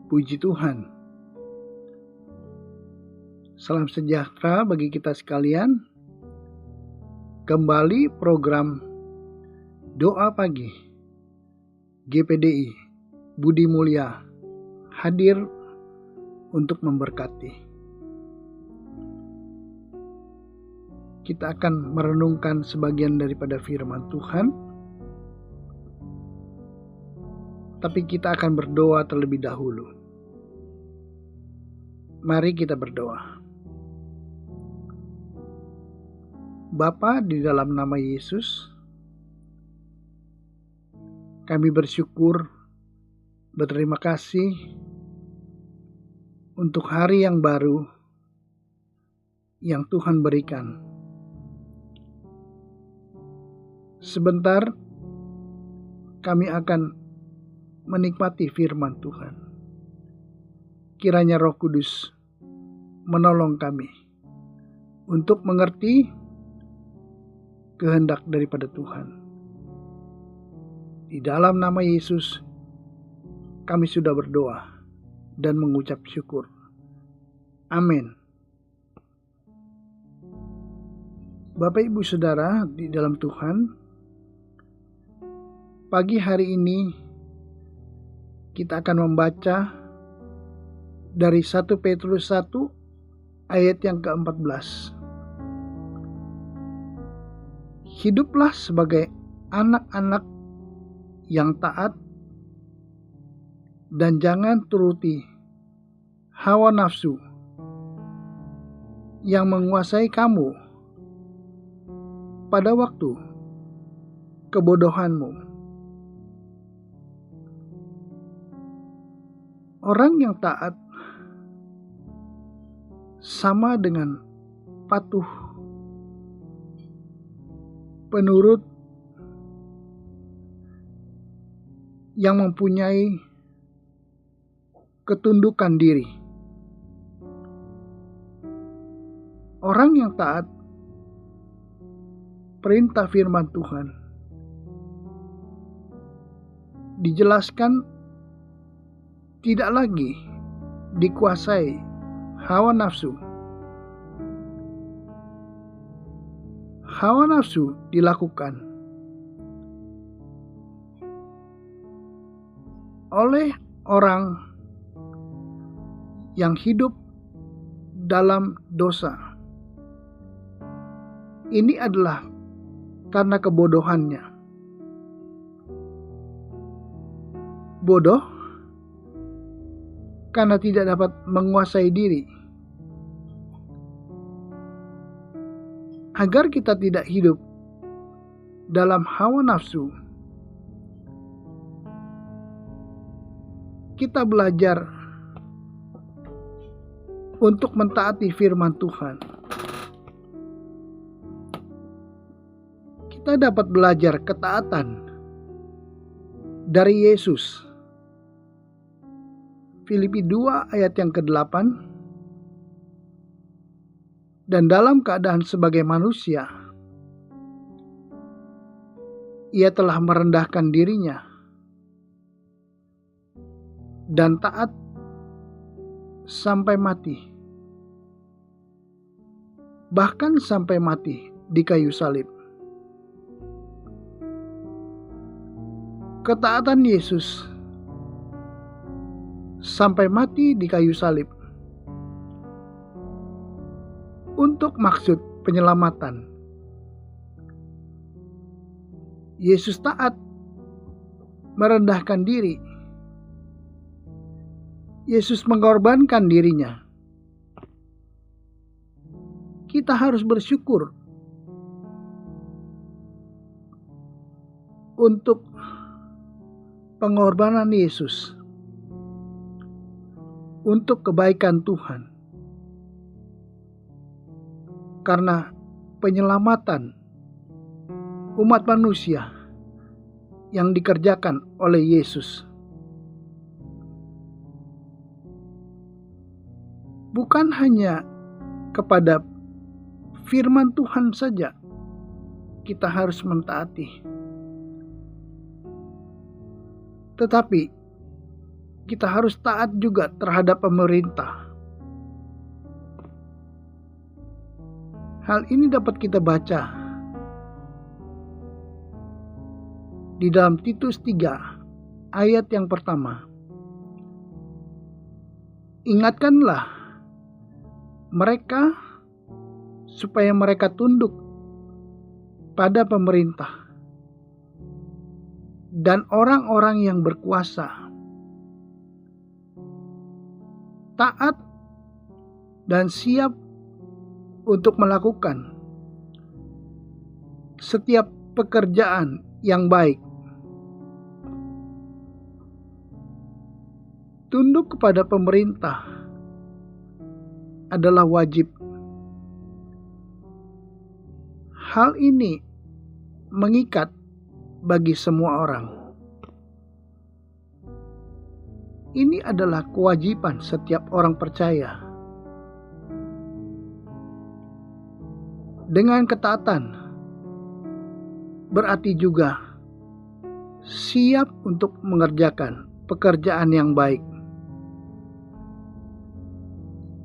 Puji Tuhan. Salam sejahtera bagi kita sekalian. Kembali program Doa Pagi GPDI Budi Mulya hadir untuk memberkati. Kita akan merenungkan sebagian daripada firman Tuhan, tapi kita akan berdoa terlebih dahulu. Mari kita berdoa. Bapa, di dalam nama Yesus, kami bersyukur, berterima kasih untuk hari yang baru yang Tuhan berikan. Sebentar kami akan menikmati firman Tuhan. Kiranya Roh Kudus menolong kami untuk mengerti kehendak daripada Tuhan. Di dalam nama Yesus kami sudah berdoa dan mengucap syukur. Amin. Bapak Ibu Saudara di dalam Tuhan, pagi hari ini kita akan membaca dari 1 Petrus 1 ayat yang ke-14. Hiduplah sebagai anak-anak yang taat dan jangan turuti hawa nafsu yang menguasai kamu pada waktu kebodohanmu. Orang yang taat sama dengan patuh, penurut, yang mempunyai ketundukan diri. Orang yang taat perintah firman Tuhan dijelaskan tidak lagi dikuasai hawa nafsu. Hawa nafsu dilakukan oleh orang yang hidup dalam dosa. Ini adalah karena kebodohannya. Bodoh karena tidak dapat menguasai diri. Agar kita tidak hidup dalam hawa nafsu, kita belajar untuk mentaati firman Tuhan. Kita dapat belajar ketaatan dari Yesus. Filipi 2 ayat yang ke-8. Dan dalam keadaan sebagai manusia, ia telah merendahkan dirinya dan taat sampai mati, bahkan sampai mati di kayu salib. Ketaatan Yesus sampai mati di kayu salib untuk maksud penyelamatan. Yesus taat merendahkan diri. Yesus mengorbankan dirinya. Kita harus bersyukur untuk pengorbanan Yesus, untuk kebaikan Tuhan. Karena penyelamatan umat manusia yang dikerjakan oleh Yesus. Bukan hanya kepada firman Tuhan saja kita harus mentaati, tetapi kita harus taat juga terhadap pemerintah. Hal ini dapat kita baca di dalam Titus 3 ayat yang pertama. Ingatkanlah mereka supaya mereka tunduk pada pemerintah dan orang-orang yang berkuasa, taat dan siap untuk melakukan setiap pekerjaan yang baik. Tunduk kepada pemerintah adalah wajib. Hal ini mengikat bagi semua orang. Ini adalah kewajiban setiap orang percaya. Dengan ketaatan berarti juga siap untuk mengerjakan pekerjaan yang baik,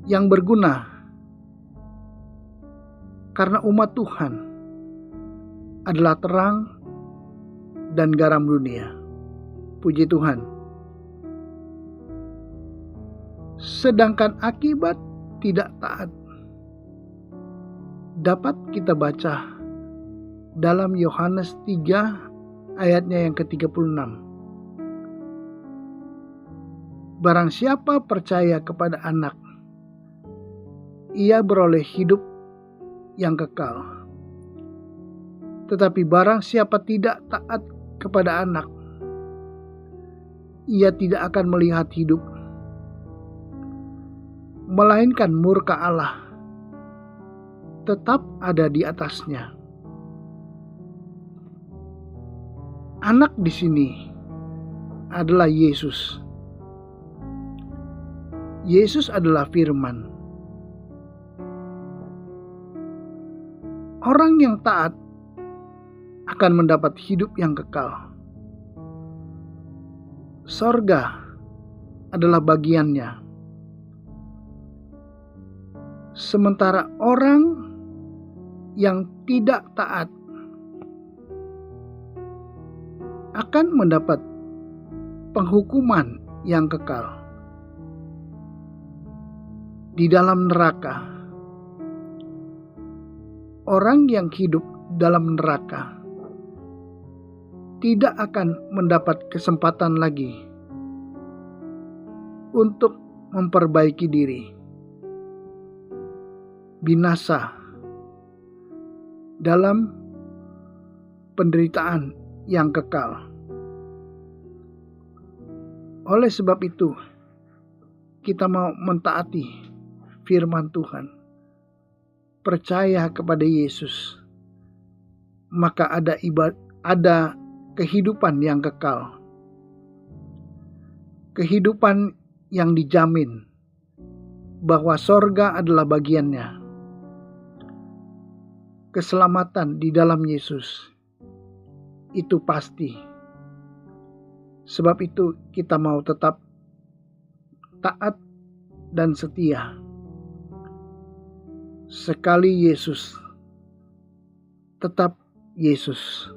yang berguna, karena umat Tuhan adalah terang dan garam dunia. Puji Tuhan. Sedangkan akibat tidak taat dapat kita baca dalam Yohanes 3 ayatnya yang ke-36. Barang siapa percaya kepada Anak, ia beroleh hidup yang kekal. Tetapi barang siapa tidak taat kepada Anak, ia tidak akan melihat hidup, melainkan murka Allah tetap ada di atasnya. Anak di sini adalah Yesus. Yesus adalah firman. Orang yang taat akan mendapat hidup yang kekal. Sorga adalah bagiannya. Sementara orang yang tidak taat akan mendapat penghukuman yang kekal di dalam neraka. Orang yang hidup dalam neraka tidak akan mendapat kesempatan lagi untuk memperbaiki diri. Binasa dalam penderitaan yang kekal. Oleh sebab itu, kita mau mentaati firman Tuhan, percaya kepada Yesus, maka ada kehidupan yang kekal, kehidupan yang dijamin bahwa sorga adalah bagiannya, keselamatan di dalam Yesus itu pasti. Sebab itu kita mau tetap taat dan setia. Sekali Yesus, tetap Yesus.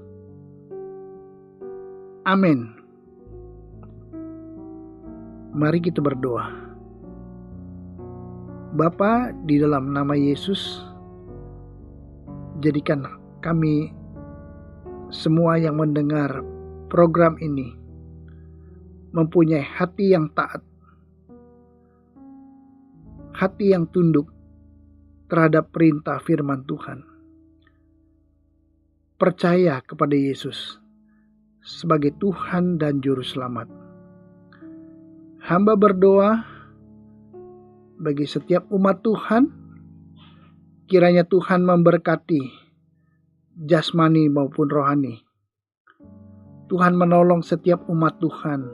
Amin. Mari kita berdoa. Bapa, di dalam nama Yesus, jadikan kami semua yang mendengar program ini mempunyai hati yang taat, hati yang tunduk terhadap perintah firman Tuhan. Percaya kepada Yesus sebagai Tuhan dan Juru Selamat. Hamba berdoa bagi setiap umat Tuhan, kiranya Tuhan memberkati jasmani maupun rohani. Tuhan menolong setiap umat Tuhan,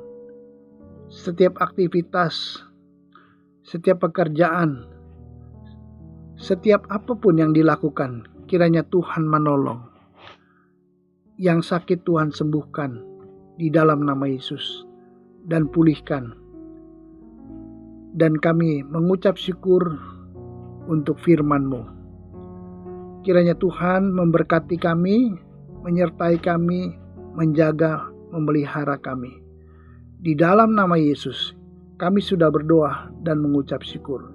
setiap aktivitas, setiap pekerjaan, setiap apapun yang dilakukan, kiranya Tuhan menolong. Yang sakit Tuhan sembuhkan di dalam nama Yesus dan pulihkan dan kami mengucap syukur untuk firman-Mu. Kiranya Tuhan memberkati kami, menyertai kami, menjaga, memelihara kami. Di dalam nama Yesus, kami sudah berdoa dan mengucap syukur.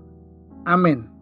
Amin.